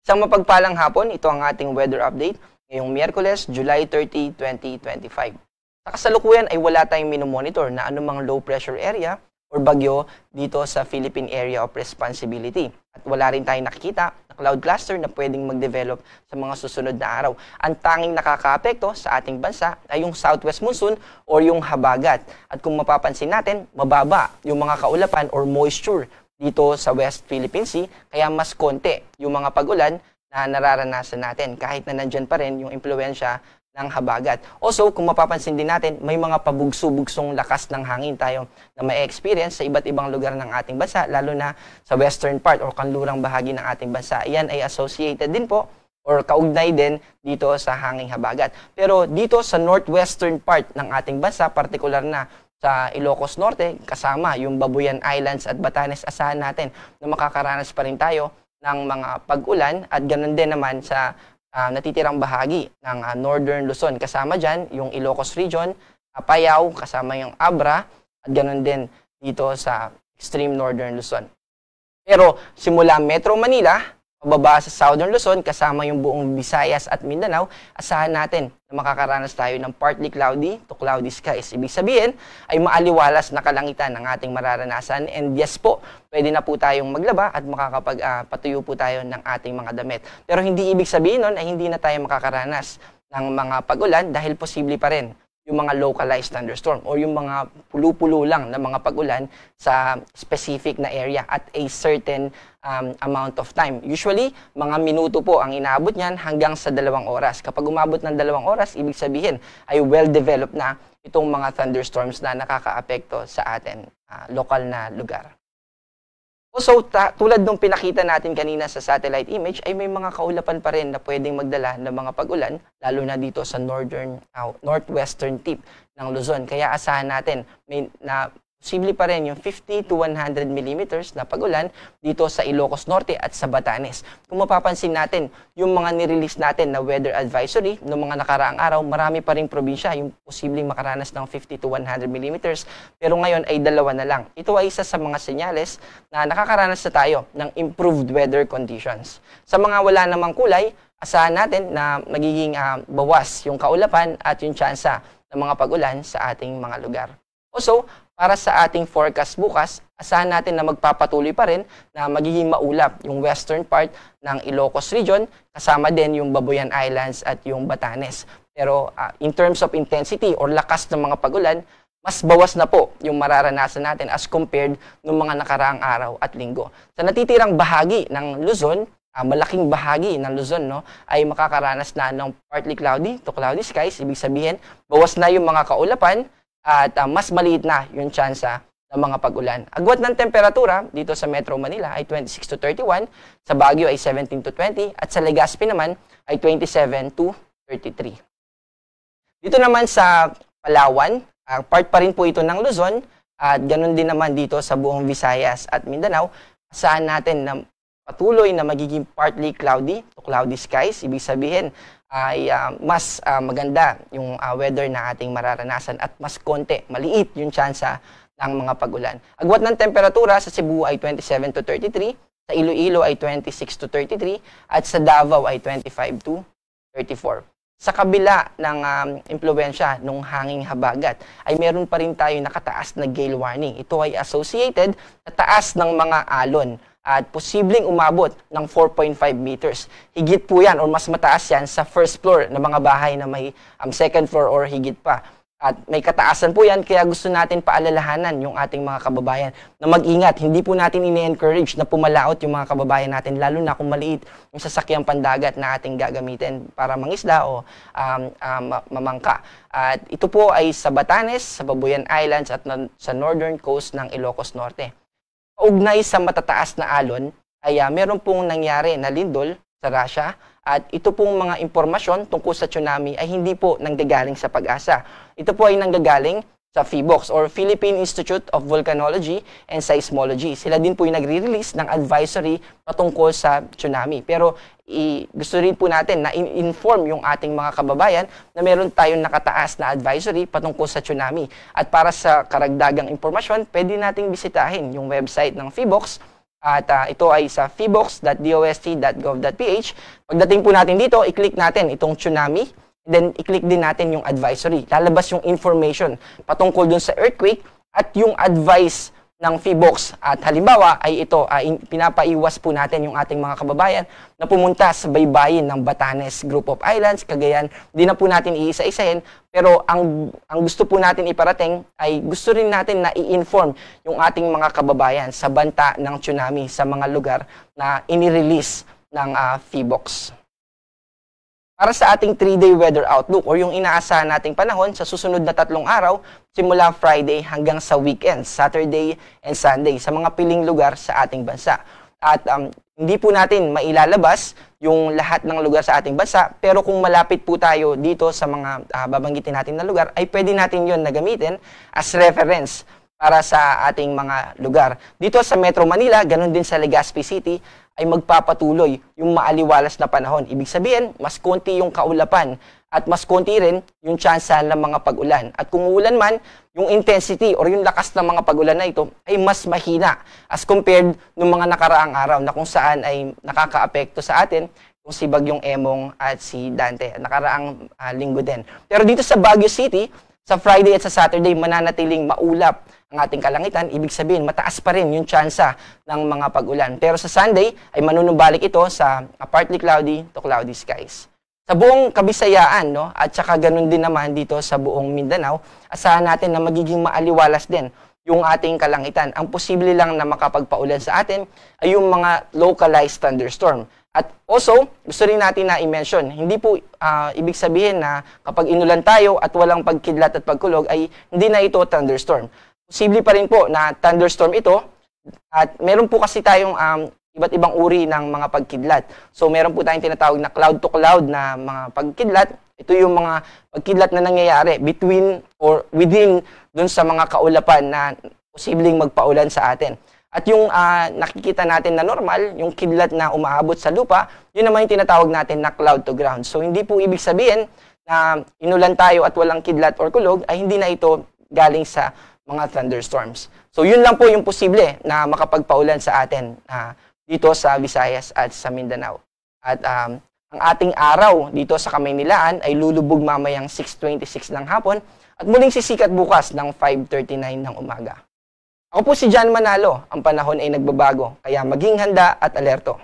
Isang mapagpalang hapon, ito ang ating weather update ngayong Miyerkules, July 30, 2025. Sa kasalukuyan ay wala tayong minomonitor na anumang low pressure area or bagyo dito sa Philippine Area of Responsibility. At wala rin tayong nakikita na cloud cluster na pwedeng mag-develop sa mga susunod na araw. Ang tanging nakakaapekto sa ating bansa ay yung southwest monsoon or yung habagat. At kung mapapansin natin, mababa yung mga kaulapan or moisture dito sa West Philippine Sea, kaya mas konti yung mga pag-ulan na nararanasan natin kahit na nandyan pa rin yung impluensya ng habagat. Also, kung mapapansin din natin, may mga pabugso-bugsong lakas ng hangin tayo na may experience sa iba't ibang lugar ng ating bansa, lalo na sa western part o kanlurang bahagi ng ating bansa. Yan ay associated din po or kaugnay din dito sa hanging habagat. Pero dito sa northwestern part ng ating bansa, partikular na sa Ilocos Norte, kasama yung Babuyan Islands at Batanes, asahan natin na makakaranas pa rin tayo ng mga pag-ulan at ganoon din naman sa natitirang bahagi ng Northern Luzon. Kasama dyan yung Ilocos Region, Apayao, kasama yung Abra at ganoon din dito sa extreme Northern Luzon. Pero simula Metro Manila, pababa sa Southern Luzon, kasama yung buong Visayas at Mindanao, asahan natin na makakaranas tayo ng partly cloudy to cloudy skies. Ibig sabihin ay maaliwalas na kalangitan ng ating mararanasan. And yes po, pwede na po tayong maglaba at makakapagpatuyo po tayo ng ating mga damit. Pero hindi ibig sabihin nun ay hindi na tayo makakaranas ng mga pag-ulan dahil posible pa rin yung mga localized thunderstorm o yung mga pulo-pulo lang na mga pag-ulan sa specific na area at a certain amount of time. Usually, mga minuto po ang inaabot niyan hanggang sa 2 oras. Kapag umabot ng 2 oras, ibig sabihin ay well-developed na itong mga thunderstorms na nakakaapekto sa atin, lokal na lugar. Also, tulad nung pinakita natin kanina sa satellite image, ay may mga kaulapan pa rin na pwedeng magdala ng mga pag-ulan, lalo na dito sa northwestern tip ng Luzon. Kaya asahan natin na posible pa rin yung 50 to 100 millimeters na pag-ulan dito sa Ilocos Norte at sa Batanes. Kung mapapansin natin, yung mga nirelease natin na weather advisory noong mga nakaraang araw, marami pa rin probinsya yung posibleng makaranas ng 50 to 100 millimeters. Pero ngayon ay 2 na lang. Ito ay isa sa mga senyales na nakakaranas na tayo ng improved weather conditions. Sa mga wala namang kulay, asahan natin na magiging bawas yung kaulapan at yung tsansa ng mga pag-ulan sa ating mga lugar. Also, para sa ating forecast bukas, asahan natin na magpapatuloy pa rin na magiging maulap yung western part ng Ilocos Region, kasama din yung Babuyan Islands at yung Batanes. Pero in terms of intensity or lakas ng mga pag-ulan, mas bawas na po yung mararanasan natin as compared ng mga nakaraang araw at linggo. Sa natitirang bahagi ng Luzon, malaking bahagi ng Luzon, ay makakaranas na ng partly cloudy to cloudy skies. Ibig sabihin, bawas na yung mga kaulapan, at mas maliit na yung tsansa ng mga pag-ulan. Agwat ng temperatura dito sa Metro Manila ay 26 to 31, sa Baguio ay 17 to 20, at sa Legazpi naman ay 27 to 33. Dito naman sa Palawan, part pa rin po ito ng Luzon, at ganun din naman dito sa buong Visayas at Mindanao, asahan natin na patuloy na magiging partly cloudy to cloudy skies. Ibig sabihin ay mas maganda yung weather na ating mararanasan at mas konti, maliit yung tsansa ng mga pag-ulan. Agwat ng temperatura sa Cebu ay 27 to 33, sa Iloilo ay 26 to 33, at sa Davao ay 25 to 34. Sa kabila ng impluensya ng hanging habagat, ay meron pa rin tayo nakataas na gale warning. Ito ay associated sa taas ng mga alon at posibleng umabot ng 4.5 meters. Higit po yan or mas mataas yan sa first floor ng mga bahay na may second floor or higit pa. At may kataasan po yan, kaya gusto natin paalalahanan yung ating mga kababayan na mag-ingat. Hindi po natin ini-encourage na pumalaot yung mga kababayan natin, lalo na kung maliit yung sasakyang pandagat na ating gagamitin para mangisda o mamangka. At ito po ay sa Batanes, sa Babuyan Islands at sa northern coast ng Ilocos Norte. Kaugnay sa matataas na alon, ay meron pong nangyari na lindol sa Russia. At ito pong mga impormasyon tungkol sa tsunami ay hindi po nanggagaling sa Pag-asa. Ito po ay nanggagaling sa PHIVOLCS or Philippine Institute of Volcanology and Seismology. Sila din po yung nagre-release ng advisory patungkol sa tsunami. Pero gusto rin po natin na inform yung ating mga kababayan na meron tayong nakataas na advisory patungkol sa tsunami. At para sa karagdagang impormasyon, pwede nating bisitahin yung website ng PHIVOLCS. At ito ay sa phivolcs.dost.gov.ph. Pagdating po natin dito, i-click natin itong tsunami. Then, i-click din natin yung advisory. Lalabas yung information patungkol dun sa earthquake at yung advice ng PHIVOLCS. At halimbawa, ay ito, pinapaiwas po natin yung ating mga kababayan na pumunta sa baybayin ng Batanes Group of Islands, Cagayan. Di na po natin iisa-isahin, pero ang gusto po natin iparating ay gusto rin natin na i-inform yung ating mga kababayan sa banta ng tsunami sa mga lugar na inirelease ng PHIVOLCS. Para sa ating 3-day weather outlook o yung inaasahan nating panahon sa susunod na 3 araw, simula Friday hanggang sa weekend, Saturday and Sunday, sa mga piling lugar sa ating bansa. At hindi po natin mailalabas yung lahat ng lugar sa ating bansa, pero kung malapit po tayo dito sa mga babanggitin natin na lugar, ay pwede natin yon na gamitin as reference para sa ating mga lugar. Dito sa Metro Manila, ganun din sa Legazpi City, ay magpapatuloy yung maaliwalas na panahon. Ibig sabihin, mas konti yung kaulapan at mas konti rin yung tsansa ng mga pag-ulan. At kung uulan man, yung intensity or yung lakas ng mga pag-ulan na ito ay mas mahina as compared ng mga nakaraang araw na kung saan ay nakakaapekto sa atin kung si Bagyong Emong at si Dante. Nakaraang linggo din. Pero dito sa Baguio City, sa Friday at sa Saturday, mananatiling maulap ang ating kalangitan. Ibig sabihin, mataas pa rin yung tsansa ng mga pag-ulan. Pero sa Sunday, ay manunumbalik ito sa partly cloudy to cloudy skies. Sa buong Kabisayaan, no, at saka ganun din naman dito sa buong Mindanao, asahan natin na magiging maaliwalas din yung ating kalangitan. Ang posible lang na makapagpaulan sa atin ay yung mga localized thunderstorm. At also, gusto rin natin na i-mention, hindi po ibig sabihin na kapag inulan tayo at walang pagkidlat at pagkulog ay hindi na ito thunderstorm. Posible pa rin po na thunderstorm ito at meron po kasi tayong iba't ibang uri ng mga pagkidlat. So meron po tayong tinatawag na cloud to cloud na mga pagkidlat. Ito yung mga pagkidlat na nangyayari between or within dun sa mga kaulapan na posibleng magpaulan sa atin. At yung nakikita natin na normal, yung kidlat na umaabot sa lupa, yun naman yung tinatawag natin na cloud to ground. So hindi po ibig sabihin na inulan tayo at walang kidlat or kulog ay hindi na ito galing sa mga thunderstorms. So yun lang po yung posible na makapagpaulan sa atin dito sa Visayas at sa Mindanao. At ang ating araw dito sa Kamaynilaan ay lulubog mamayang 6:26 ng hapon at muling sisikat bukas ng 5:39 ng umaga. Ako po si John Manalo. Ang panahon ay nagbabago, kaya maging handa at alerto.